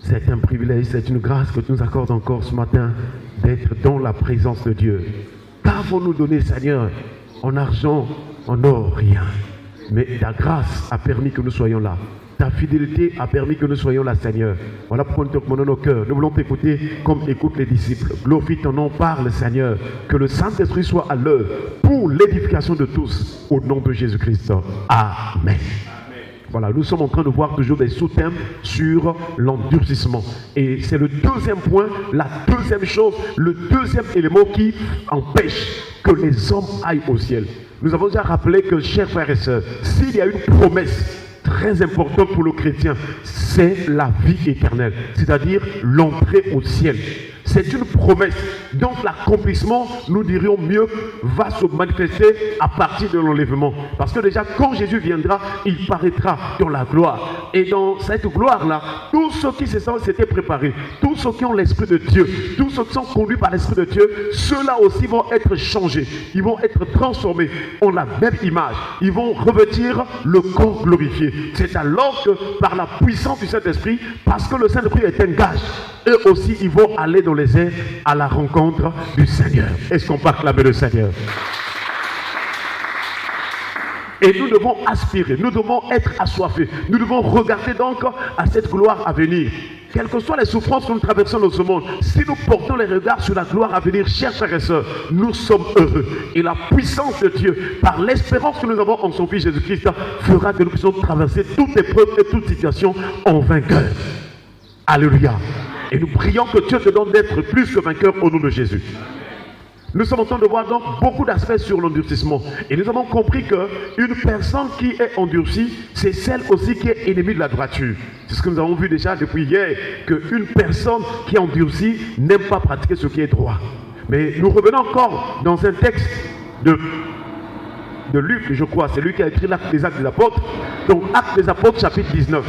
C'est un privilège, c'est une grâce que tu nous accordes encore ce matin d'être dans la présence de Dieu. Qu'avons-nous donné, Seigneur? En argent, en or, rien. Mais ta grâce a permis que nous soyons là. Ta fidélité a permis que nous soyons là, Seigneur. Voilà pourquoi nous te commandons nos cœurs. Nous voulons t'écouter comme écoutent les disciples. Glorifie ton nom, parle, Seigneur. Que le Saint-Esprit soit à l'œuvre pour l'édification de tous. Au nom de Jésus-Christ. Amen. Voilà, nous sommes en train de voir toujours des sous-thèmes sur l'endurcissement. Et c'est le deuxième point, la deuxième chose, le deuxième élément qui empêche que les hommes aillent au ciel. Nous avons déjà rappelé que, chers frères et sœurs, s'il y a une promesse très importante pour le chrétien, c'est la vie éternelle, c'est-à-dire l'entrée au ciel. C'est une promesse. Donc l'accomplissement, nous dirions mieux, va se manifester à partir de l'enlèvement. Parce que déjà, quand Jésus viendra, il paraîtra dans la gloire. Et dans cette gloire-là, tous ceux qui s'étaient préparés, tous ceux qui ont l'Esprit de Dieu, tous ceux qui sont conduits par l'Esprit de Dieu, ceux-là aussi vont être changés. Ils vont être transformés en la même image. Ils vont revêtir le corps glorifié. C'est alors que par la puissance du Saint-Esprit, parce que le Saint-Esprit est un gage, eux aussi, ils vont aller dans les airs à la rencontre du Seigneur. Est-ce qu'on peut acclamer le Seigneur? Et nous devons aspirer, nous devons être assoiffés. Nous devons regarder donc à cette gloire à venir. Quelles que soient les souffrances que nous traversons dans ce monde, si nous portons les regards sur la gloire à venir, chers frères et sœurs, nous sommes heureux. Et la puissance de Dieu, par l'espérance que nous avons en son Fils Jésus-Christ, fera que nous puissions traverser toute épreuve et toute situation en vainqueur. Alléluia. Et nous prions que Dieu te donne d'être plus que vainqueur au nom de Jésus. Nous sommes en train de voir donc beaucoup d'aspects sur l'endurcissement. Et nous avons compris qu'une personne qui est endurcie, c'est celle aussi qui est ennemie de la droiture. C'est ce que nous avons vu déjà depuis hier, qu'une personne qui est endurcie n'aime pas pratiquer ce qui est droit. Mais nous revenons encore dans un texte de Luc, je crois. C'est lui qui a écrit l'Acte des Actes des Apôtres. Donc Actes des Apôtres chapitre 19.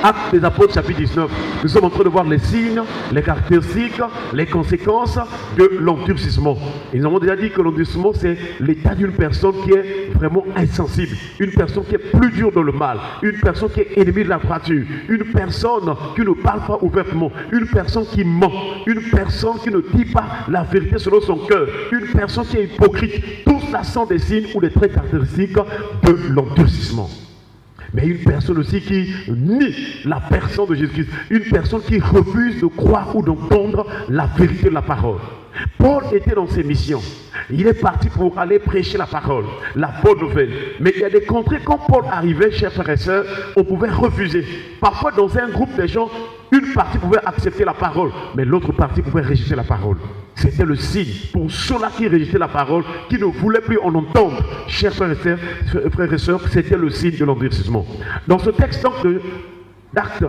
Actes des Apôtres chapitre 19, nous sommes en train de voir les signes, les caractéristiques, les conséquences de l'endurcissement. Et nous avons déjà dit que l'endurcissement, c'est l'état d'une personne qui est vraiment insensible, une personne qui est plus dure dans le mal, une personne qui est ennemie de la droiture, une personne qui ne parle pas ouvertement, une personne qui ment, une personne qui ne dit pas la vérité selon son cœur, une personne qui est hypocrite. Tout cela sont des signes ou des traits caractéristiques de l'endurcissement. Mais une personne aussi qui nie la personne de Jésus-Christ, une personne qui refuse de croire ou d'entendre la vérité de la parole. Paul était dans ses missions. Il est parti pour aller prêcher la parole, la bonne nouvelle. Mais il y a des contrées, quand Paul arrivait, chers frères et sœurs, on pouvait refuser. Parfois, dans un groupe de gens, une partie pouvait accepter la parole, mais l'autre partie pouvait rejeter la parole. C'était le signe pour ceux-là qui rejetaient la parole, qui ne voulaient plus en entendre. Chers frères et sœurs, c'était le signe de l'endurcissement. Dans ce texte d'Actes,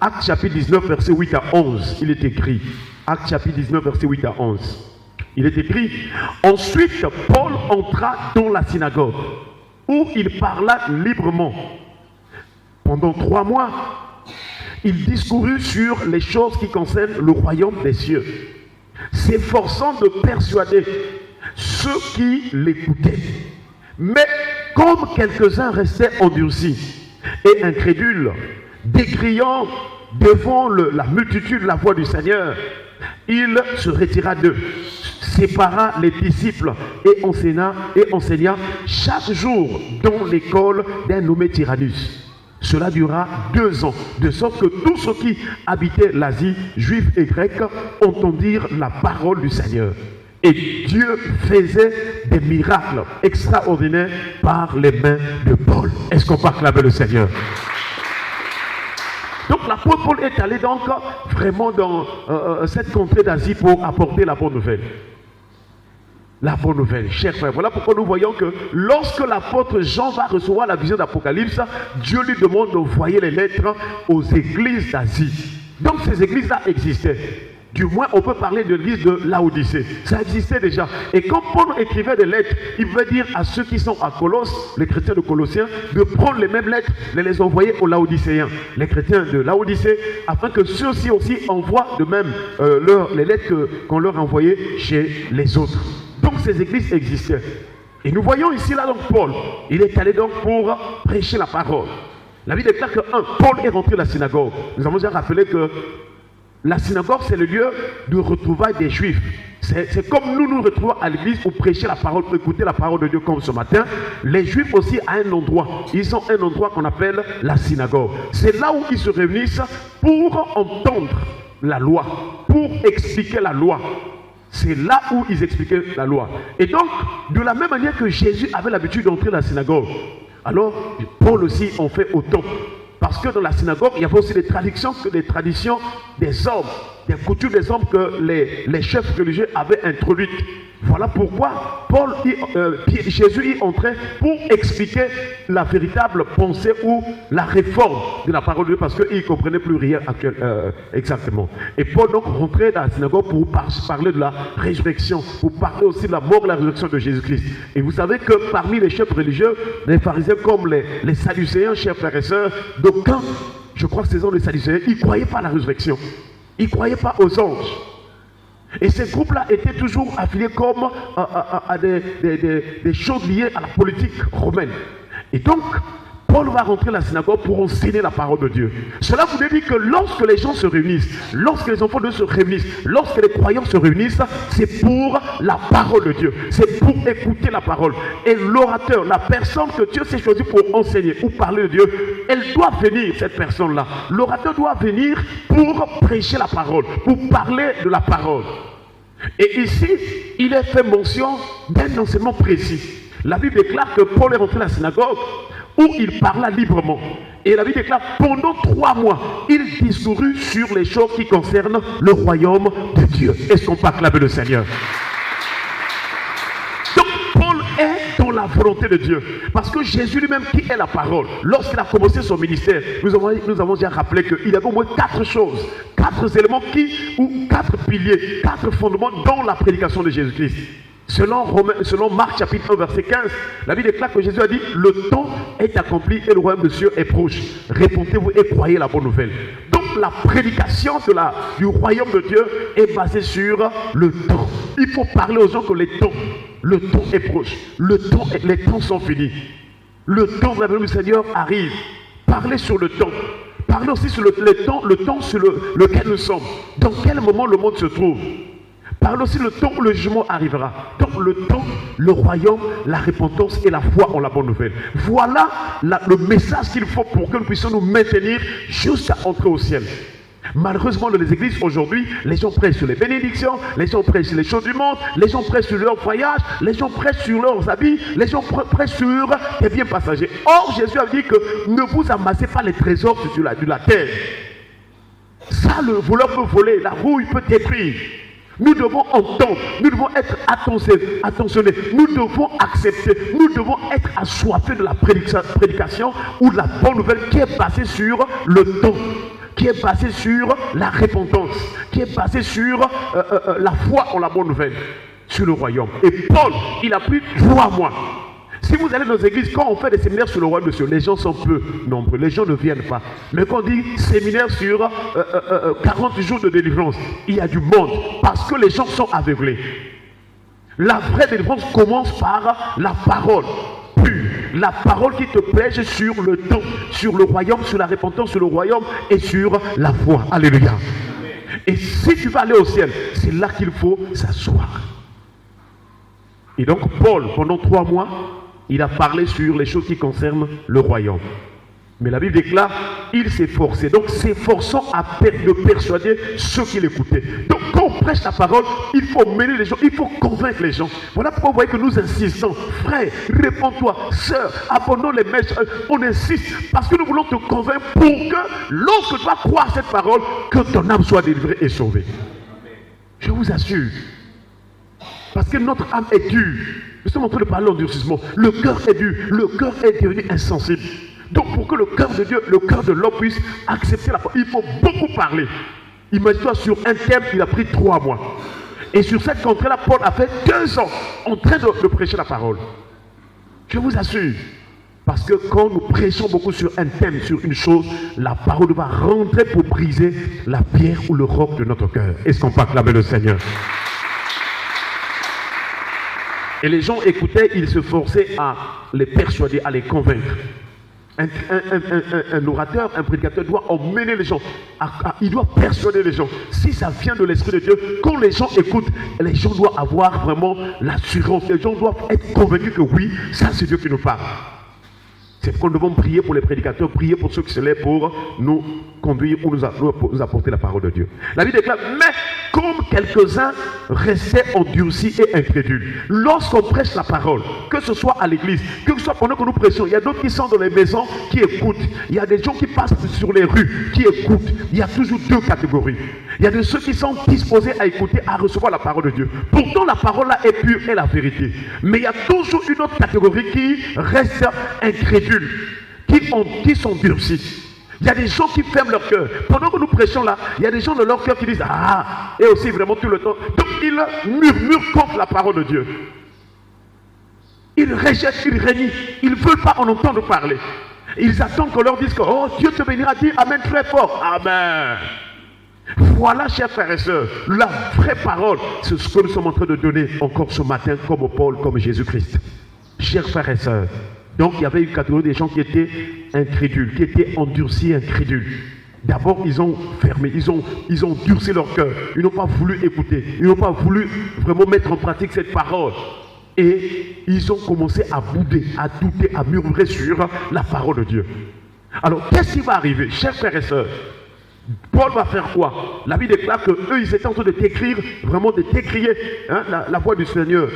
Actes chapitre 19, verset 8 à 11, il est écrit, Actes chapitre 19, verset 8 à 11, il est écrit, ensuite Paul entra dans la synagogue, où il parla librement. Pendant 3 mois, il discourut sur les choses qui concernent le royaume des cieux, s'efforçant de persuader ceux qui l'écoutaient. Mais comme quelques-uns restaient endurcis et incrédules, décriant devant la multitude la voix du Seigneur, il se retira d'eux, sépara les disciples et enseigna chaque jour dans l'école d'un nommé Tyrannus. Cela dura 2 ans, de sorte que tous ceux qui habitaient l'Asie, juifs et grecs, entendirent la parole du Seigneur. Et Dieu faisait des miracles extraordinaires par les mains de Paul. Est-ce qu'on peut acclamer le Seigneur? Donc l'apôtre Paul est allé donc vraiment dans cette contrée d'Asie pour apporter la bonne nouvelle. La bonne nouvelle, chers frères. Voilà pourquoi nous voyons que lorsque l'apôtre Jean va recevoir la vision d'Apocalypse, Dieu lui demande d'envoyer les lettres aux églises d'Asie. Donc ces églises-là existaient. Du moins, on peut parler de l'église de Laodicée. Ça existait déjà. Et quand Paul écrivait des lettres, il pouvait dire à ceux qui sont à Colosse, les chrétiens de Colossiens, de prendre les mêmes lettres, de les envoyer aux Laodicéens, les chrétiens de Laodicée, afin que ceux-ci aussi envoient de même les lettres qu'on leur envoyait chez les autres. Donc ces églises existaient. Et nous voyons ici là donc Paul, il est allé donc pour prêcher la parole. La Bible déclare que Paul est rentré à la synagogue. Nous avons déjà rappelé que la synagogue, c'est le lieu de retrouvailles des Juifs. C'est comme nous retrouvons à l'église pour prêcher la parole, pour écouter la parole de Dieu comme ce matin. Les Juifs aussi à un endroit. Ils ont un endroit qu'on appelle la synagogue. C'est là où ils se réunissent pour entendre la loi, pour expliquer la loi. C'est là où ils expliquaient la loi. Et donc, de la même manière que Jésus avait l'habitude d'entrer dans la synagogue, alors Paul aussi en fait autant. Parce que dans la synagogue, il y avait aussi des traditions des hommes, des coutumes des hommes que les chefs religieux avaient introduites. Voilà pourquoi Jésus y entrait pour expliquer la véritable pensée ou la réforme de la parole de Dieu, parce qu'il ne comprenait plus rien exactement. Et Paul donc rentrait dans la synagogue pour parler de la résurrection, pour parler aussi de la mort et de la résurrection de Jésus-Christ. Et vous savez que parmi les chefs religieux, les pharisiens comme les sadducéens, chers frères et sœurs, d'aucuns, je crois que ces hommes les sadducéens, ils ne croyaient pas à la résurrection. Ils ne croyaient pas aux anges. Et ces groupes-là étaient toujours affiliés comme à des choses liées à la politique romaine. Et donc, Paul va rentrer dans la synagogue pour enseigner la parole de Dieu. Cela voulait dire que lorsque les gens se réunissent, lorsque les enfants de Dieu se réunissent, lorsque les croyants se réunissent, c'est pour la parole de Dieu. C'est pour écouter la parole. Et l'orateur, la personne que Dieu s'est choisi pour enseigner ou parler de Dieu, elle doit venir, cette personne-là. L'orateur doit venir pour prêcher la parole, pour parler de la parole. Et ici, il est fait mention d'un enseignement précis. La Bible déclare que Paul est rentré dans la synagogue où il parla librement. Et la Bible déclare, pendant 3 mois, il discourut sur les choses qui concernent le royaume de Dieu. Est-ce qu'on peut acclamer le Seigneur? Donc, Paul est dans la volonté de Dieu. Parce que Jésus lui-même, qui est la parole, lorsqu'il a commencé son ministère, nous avons déjà rappelé qu'il y avait au moins 4 choses, 4 éléments ou 4 piliers, 4 fondements dans la prédication de Jésus-Christ. Selon Marc chapitre 1 verset 15, la Bible déclare que Jésus a dit: le temps est accompli et le royaume de Dieu est proche. Répondez-vous et croyez la bonne nouvelle. Donc la prédication du royaume de Dieu est basée sur le temps. Il faut parler aux gens que le temps est proche. Les temps sont finis. Le temps de la venue du Seigneur arrive. Parlez sur le temps. Parlez aussi sur le temps sur lequel nous sommes. Dans quel moment le monde se trouve. Parle aussi le temps où le jugement arrivera. Donc le temps, le royaume, la repentance et la foi en la bonne nouvelle. Voilà le message qu'il faut pour que nous puissions nous maintenir jusqu'à entrer au ciel. Malheureusement, dans les églises aujourd'hui, les gens prêchent sur les bénédictions, les gens prêchent sur les choses du monde, les gens prêchent sur leur voyage, les gens prêchent sur leurs habits, les gens prêchent sur des biens passagers. Or, Jésus a dit que ne vous amassez pas les trésors sur la terre. Ça, le voleur peut voler, la rouille peut détruire. Nous devons entendre, nous devons être attentionnés, nous devons accepter, nous devons être assoiffés de la prédication ou de la bonne nouvelle qui est basée sur le temps, qui est basée sur la repentance, qui est basée sur la foi en la bonne nouvelle, sur le royaume. Et Paul, il a pris 3 mois. Si vous allez dans les églises, quand on fait des séminaires sur le royaume de Dieu, les gens sont peu nombreux, les gens ne viennent pas. Mais quand on dit séminaire sur 40 jours de délivrance, il y a du monde parce que les gens sont aveuglés. La vraie délivrance commence par la parole pure, la parole qui te prêche sur le temps, sur le royaume, sur la repentance, sur le royaume et sur la foi. Alléluia. Et si tu vas aller au ciel, c'est là qu'il faut s'asseoir. Et donc Paul, pendant 3 mois, il a parlé sur les choses qui concernent le royaume. Mais la Bible déclare, il s'efforçait. Donc s'efforçant de persuader ceux qui l'écoutaient. Donc quand on prêche la parole, il faut mêler les gens, il faut convaincre les gens. Voilà pourquoi vous voyez que nous insistons. Frère, réponds-toi, sœur, abandonne les mèches. On insiste parce que nous voulons te convaincre pour que lorsque tu vas croire cette parole, que ton âme soit délivrée et sauvée. Je vous assure. Parce que notre âme est dure. Nous sommes en train de parler d'endurcissement. Le cœur est dur. Le cœur est devenu insensible. Donc pour que le cœur de Dieu, le cœur de l'homme puisse accepter la parole, il faut beaucoup parler. Imagine-toi, sur un thème, il a pris 3 mois. Et sur cette contrée-là, Paul a fait 2 ans en train de prêcher la parole. Je vous assure. Parce que quand nous prêchons beaucoup sur un thème, sur une chose, la parole va rentrer pour briser la pierre ou le roc de notre cœur. Est-ce qu'on peut acclamer le Seigneur? Et les gens écoutaient, ils se forçaient à les persuader, à les convaincre. Un orateur, un prédicateur doit emmener les gens, il doit persuader les gens. Si ça vient de l'Esprit de Dieu, quand les gens écoutent, les gens doivent avoir vraiment l'assurance. Les gens doivent être convaincus que oui, ça c'est Dieu qui nous parle. C'est pourquoi nous devons prier pour les prédicateurs, prier pour ceux qui se lèvent pour nous conduire ou nous apporter la parole de Dieu. La Bible déclare, mais comme quelques-uns restaient endurcis et incrédules, lorsqu'on prêche la parole, que ce soit à l'église, que ce soit pendant que nous prêchons, il y a d'autres qui sont dans les maisons qui écoutent. Il y a des gens qui passent sur les rues qui écoutent. Il y a toujours deux catégories. Il y a de ceux qui sont disposés à écouter, à recevoir la parole de Dieu. Pourtant, la parole là est pure et la vérité. Mais il y a toujours une autre catégorie qui reste incrédule, qui sont durcis. Il y a des gens qui ferment leur cœur. Pendant que nous prêchons là, il y a des gens de leur cœur qui disent ah, et aussi vraiment tout le temps. Donc ils murmurent contre la parole de Dieu. Ils rejettent, ils renient. Ils ne veulent pas en entendre parler. Ils attendent qu'on leur dise que oh, Dieu te bénira, dis amen très fort. Amen. Voilà, chers frères et sœurs, la vraie parole, c'est ce que nous sommes en train de donner encore ce matin, comme Paul, comme Jésus-Christ. Chers frères et sœurs, donc il y avait une catégorie des gens qui étaient incrédules, qui étaient endurcis, incrédules. D'abord, ils ont fermé, ils ont durci leur cœur. Ils n'ont pas voulu écouter, ils n'ont pas voulu vraiment mettre en pratique cette parole. Et ils ont commencé à bouder, à douter, à murmurer sur la parole de Dieu. Alors, qu'est-ce qui va arriver, chers frères et sœurs? Paul va faire quoi? La Bible déclare qu'eux, ils étaient en train de t'écrire, vraiment de t'écrier la voix du Seigneur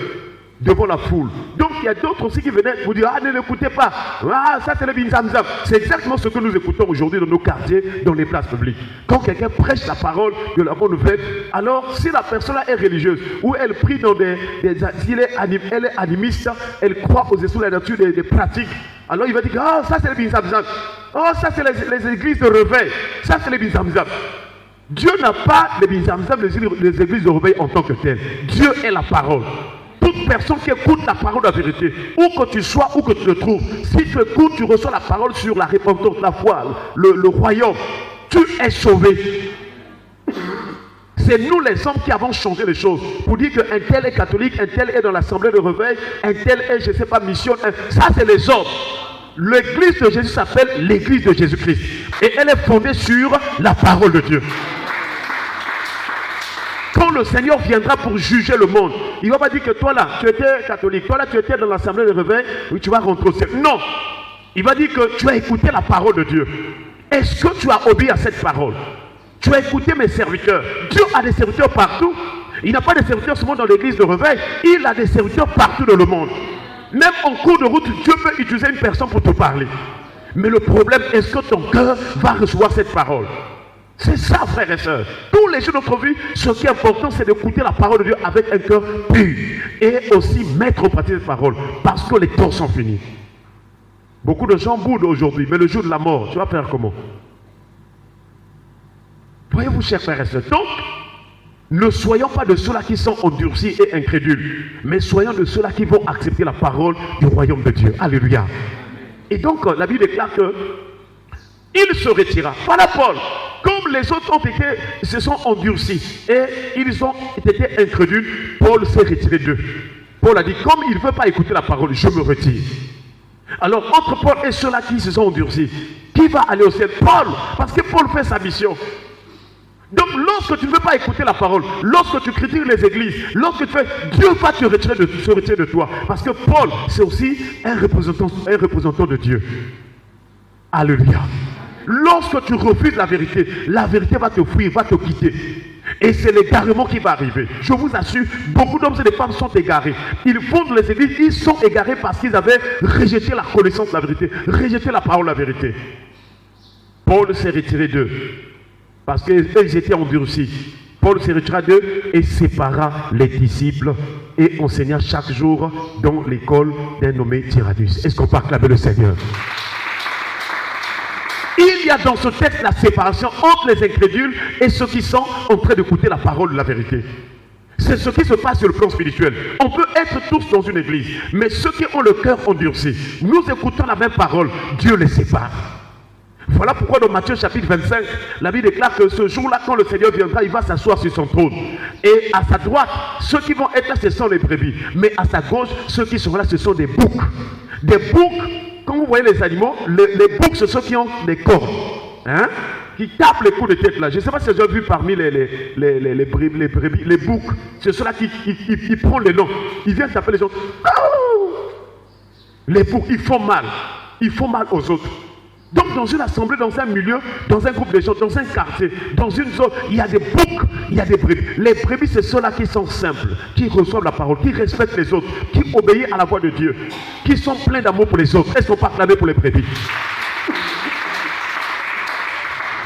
devant la foule. Donc il y a d'autres aussi qui venaient vous dire ah, ne l'écoutez pas, ah, ça c'est le binzamzam. C'est exactement ce que nous écoutons aujourd'hui dans nos quartiers, dans les places publiques. Quand quelqu'un prêche la parole de la bonne nouvelle, alors si la personne est religieuse ou elle prie dans si elle est animiste, elle croit aux esprits de la nature des pratiques, alors il va dire ah, ça c'est le binzamzam, oh, ça c'est les églises de réveil, ça c'est les binzamzam. Dieu n'a pas les binzamzam, les églises de réveil en tant que telles. Dieu est la parole. Toute personne qui écoute la parole de la vérité, où que tu sois, où que tu te trouves, si tu écoutes, tu reçois la parole sur la repentance, la foi, le royaume, tu es sauvé. C'est nous les hommes qui avons changé les choses. Pour dire qu'un tel est catholique, un tel est dans l'assemblée de réveil, un tel est, je ne sais pas, missionnaire. Ça, c'est les hommes. L'église de Jésus s'appelle l'église de Jésus-Christ. Et elle est fondée sur la parole de Dieu. Quand le Seigneur viendra pour juger le monde, il ne va pas dire que toi là, tu étais catholique, toi là, tu étais dans l'assemblée de réveil, oui, tu vas rentrer au ciel. Non, il va dire que tu as écouté la parole de Dieu. Est-ce que tu as obéi à cette parole? Tu as écouté mes serviteurs. Dieu a des serviteurs partout. Il n'a pas de serviteurs seulement dans l'église de réveil, il a des serviteurs partout dans le monde. Même en cours de route, Dieu peut utiliser une personne pour te parler. Mais le problème, est-ce que ton cœur va recevoir cette parole? C'est ça, frères et sœurs. Tous les jours de notre vie, ce qui est important, c'est d'écouter la parole de Dieu avec un cœur pur. Et aussi mettre en pratique cette parole. Parce que les temps sont finis. Beaucoup de gens boudent aujourd'hui, mais le jour de la mort, tu vas faire comment? Voyez-vous, chers frères et sœurs. Donc, ne soyons pas de ceux-là qui sont endurcis et incrédules, mais soyons de ceux-là qui vont accepter la parole du royaume de Dieu. Alléluia. Et donc, la Bible déclare que il se retira. Voilà Paul. Comme les autres se sont endurcis et ils ont été incrédules, Paul s'est retiré d'eux. Paul a dit, comme il ne veut pas écouter la parole, je me retire. Alors, entre Paul et ceux-là qui se sont endurcis, qui va aller au ciel? Paul, parce que Paul fait sa mission. Donc, lorsque tu ne veux pas écouter la parole, lorsque tu critiques les églises, lorsque tu fais, Dieu va se retirer de toi. Parce que Paul, c'est aussi un représentant de Dieu. Alléluia. Lorsque tu refuses la vérité va te fuir, va te quitter. Et c'est l'égarement qui va arriver. Je vous assure, beaucoup d'hommes et de femmes sont égarés. Ils vont dans les églises, ils sont égarés parce qu'ils avaient rejeté la connaissance de la vérité, rejeté la parole de la vérité. Paul s'est retiré d'eux parce qu'ils étaient endurcis. Paul s'est retiré d'eux et sépara les disciples et enseigna chaque jour dans l'école d'un nommé Tyrannus. Est-ce qu'on peut acclamer le Seigneur? Il y a dans ce texte la séparation entre les incrédules et ceux qui sont en train d'écouter la parole de la vérité. C'est ce qui se passe sur le plan spirituel. On peut être tous dans une église, mais ceux qui ont le cœur endurci, nous écoutons la même parole, Dieu les sépare. Voilà pourquoi dans Matthieu chapitre 25, la Bible déclare que ce jour-là, quand le Seigneur viendra, il va s'asseoir sur son trône. Et à sa droite, ceux qui vont être là, ce sont les brebis. Mais à sa gauche, ceux qui seront là, ce sont des boucs. Des boucs Quand vous voyez les animaux, les boucs, ce sont ceux qui ont des cordes. Hein? Qui tapent les coups de tête là. Je ne sais pas si vous avez vu parmi les brebis, les boucs. C'est ceux-là qui prennent les noms. Ils viennent taper les autres. Oh! Les boucs, ils font mal. Ils font mal aux autres. Donc dans une assemblée, dans un milieu, dans un groupe de gens, dans un quartier, dans une zone, il y a des boucs, il y a des brebis. Les brebis, c'est ceux-là qui sont simples, qui reçoivent la parole, qui respectent les autres, qui obéissent à la voix de Dieu, qui sont pleins d'amour pour les autres. Est-ce qu'on peut acclamer pour les brebis?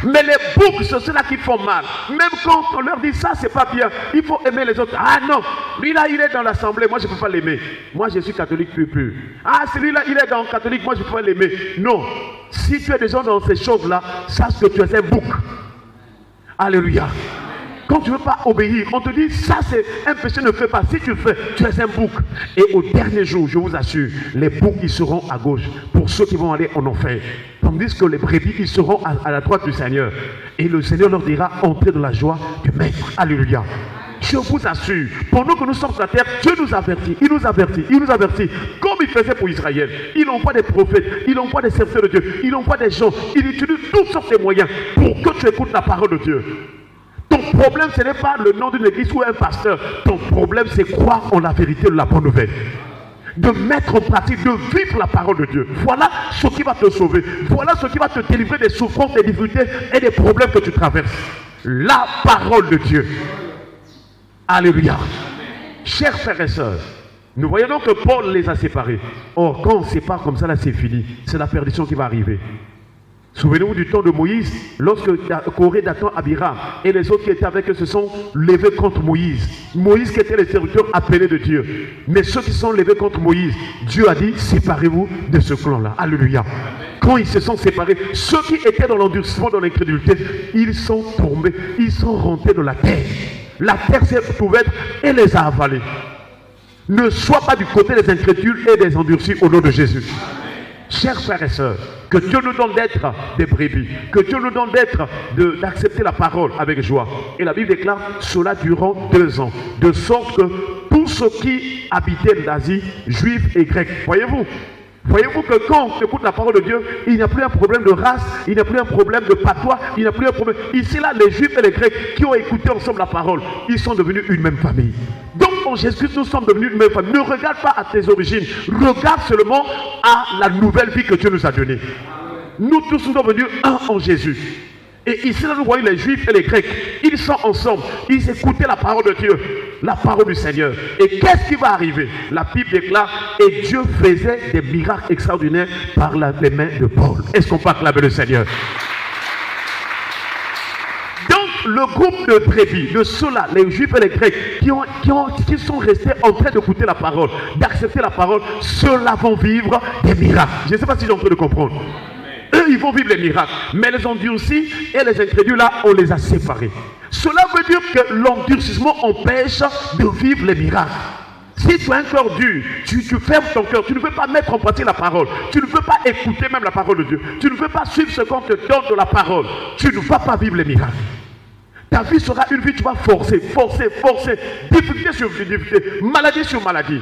Mais les boucs, c'est ceux-là qui font mal. Même quand on leur dit ça, c'est pas bien. Il faut aimer les autres. Ah non, lui-là, il est dans l'assemblée, moi je ne peux pas l'aimer. Moi je suis catholique pur. Ah, celui-là, il est dans le catholique, moi je ne peux pas l'aimer. Non. Si tu es déjà dans ces choses-là, sache que tu es un bouc. Alléluia. Quand tu ne veux pas obéir, on te dit, ça c'est un péché, ne fais pas. Si tu le fais, tu es un bouc. Et au dernier jour, je vous assure, les boucs, ils seront à gauche pour ceux qui vont aller en enfer. Tandis que les brebis, ils seront à la droite du Seigneur. Et le Seigneur leur dira, entrez dans la joie du Maître. Alléluia. Je vous assure, pendant que nous sommes sur la terre, Dieu nous avertit, il nous avertit, il nous avertit, comme il faisait pour Israël. Il envoie des prophètes, il envoie des serviteurs de Dieu, il envoie des gens, il utilise toutes sortes de moyens pour que tu écoutes la parole de Dieu. Ton problème, ce n'est pas le nom d'une église ou un pasteur. Ton problème, c'est croire en la vérité de la bonne nouvelle. De mettre en pratique, de vivre la parole de Dieu. Voilà ce qui va te sauver. Voilà ce qui va te délivrer des souffrances, des difficultés et des problèmes que tu traverses. La parole de Dieu. Alléluia. Chers frères et sœurs, nous voyons donc que Paul les a séparés. Or, quand on sépare comme ça, là, c'est fini. C'est la perdition qui va arriver. Souvenez-vous du temps de Moïse, lorsque Corée, Dathan, Abiram et les autres qui étaient avec eux se sont levés contre Moïse. Moïse qui était le serviteur appelé de Dieu. Mais ceux qui sont levés contre Moïse, Dieu a dit, séparez-vous de ce clan-là. Alléluia. Quand ils se sont séparés, ceux qui étaient dans l'endurcissement, dans l'incrédulité, ils sont tombés, ils sont rentrés dans la terre. La terre s'est ouverte et les a avalés. Ne sois pas du côté des incrédules et des endurcis au nom de Jésus. Chers frères et sœurs, que Dieu nous donne d'être des brebis, que Dieu nous donne d'accepter la parole avec joie. Et la Bible déclare cela durant 2 ans, de sorte que tous ceux qui habitaient l'Asie, juifs et grecs, voyez-vous que quand on écoute la parole de Dieu, il n'y a plus un problème de race, il n'y a plus un problème de patois, il n'y a plus un problème. Ici là, les juifs et les grecs qui ont écouté ensemble la parole, ils sont devenus une même famille. Donc en Jésus-Christ, nous sommes devenus une même famille. Ne regarde pas à tes origines, regarde seulement à la nouvelle vie que Dieu nous a donnée. Nous tous sommes devenus un en Jésus. Et ici là, nous voyons les juifs et les grecs, ils sont ensemble, ils écoutaient la parole de Dieu, la parole du Seigneur. Et qu'est-ce qui va arriver? La Bible déclare, et Dieu faisait des miracles extraordinaires par les mains de Paul. Est-ce qu'on peut acclamer le Seigneur? Donc le groupe de brebis, de ceux-là, les juifs et les grecs, qui sont restés en train d'écouter la parole, d'accepter la parole, ceux-là vont vivre des miracles. Je ne sais pas si j'ai en train de comprendre. Eux, ils vont vivre les miracles. Mais les endurcis et les incrédules, là, on les a séparés. Cela veut dire que l'endurcissement empêche de vivre les miracles. Si tu as un cœur dur, tu fermes ton cœur, tu ne veux pas mettre en pratique la parole, tu ne veux pas écouter même la parole de Dieu, tu ne veux pas suivre ce qu'on te donne de la parole, tu ne vas pas vivre les miracles. Ta vie sera une vie, tu vas forcer, difficulté sur difficulté, maladie sur maladie,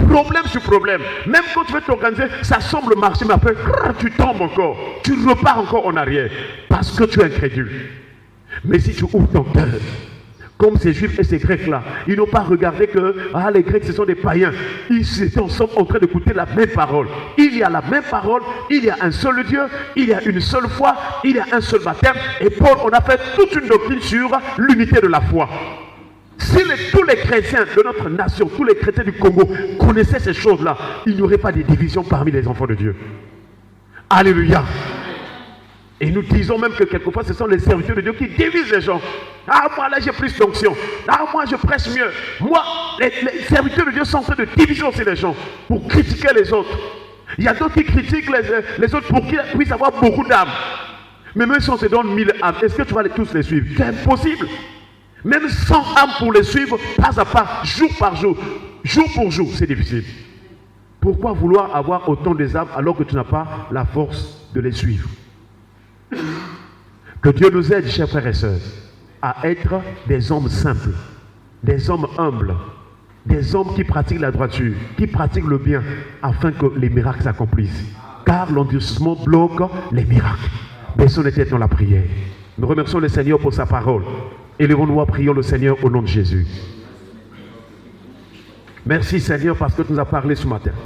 problème sur problème. Même quand tu veux t'organiser, ça semble marcher, mais après, tu tombes encore, tu repars encore en arrière, parce que tu es incrédule. Mais si tu ouvres ton cœur, comme ces juifs et ces grecs là, ils n'ont pas regardé que les grecs ce sont des païens. Ils étaient ensemble en train d'écouter la même parole. Il y a la même parole, il y a un seul Dieu, il y a une seule foi, il y a un seul baptême. Et Paul, on a fait toute une doctrine sur l'unité de la foi. Si tous les chrétiens de notre nation, tous les chrétiens du Congo connaissaient ces choses là, il n'y aurait pas de division parmi les enfants de Dieu. Alléluia. Et nous disons même que quelquefois ce sont les serviteurs de Dieu qui divisent les gens. Ah, moi là j'ai plus d'onction. Ah, moi je prêche mieux. Moi, les serviteurs de Dieu sont en train de diviser aussi les gens pour critiquer les autres. Il y a d'autres qui critiquent les autres pour qu'ils puissent avoir beaucoup d'âmes. Mais même si on te donne 1000 âmes, est-ce que tu vas tous les suivre? C'est impossible. Même 100 âmes pour les suivre, pas à pas, jour par jour, jour pour jour, c'est difficile. Pourquoi vouloir avoir autant des âmes alors que tu n'as pas la force de les suivre? Que Dieu nous aide, chers frères et sœurs, à être des hommes simples, des hommes humbles, des hommes qui pratiquent la droiture, qui pratiquent le bien, afin que les miracles s'accomplissent. car l'endurcissement bloque les miracles. Baissons les têtes dans la prière. Nous remercions le Seigneur pour sa parole. Élevons-nous et prions le Seigneur au nom de Jésus. Merci Seigneur parce que tu nous as parlé ce matin.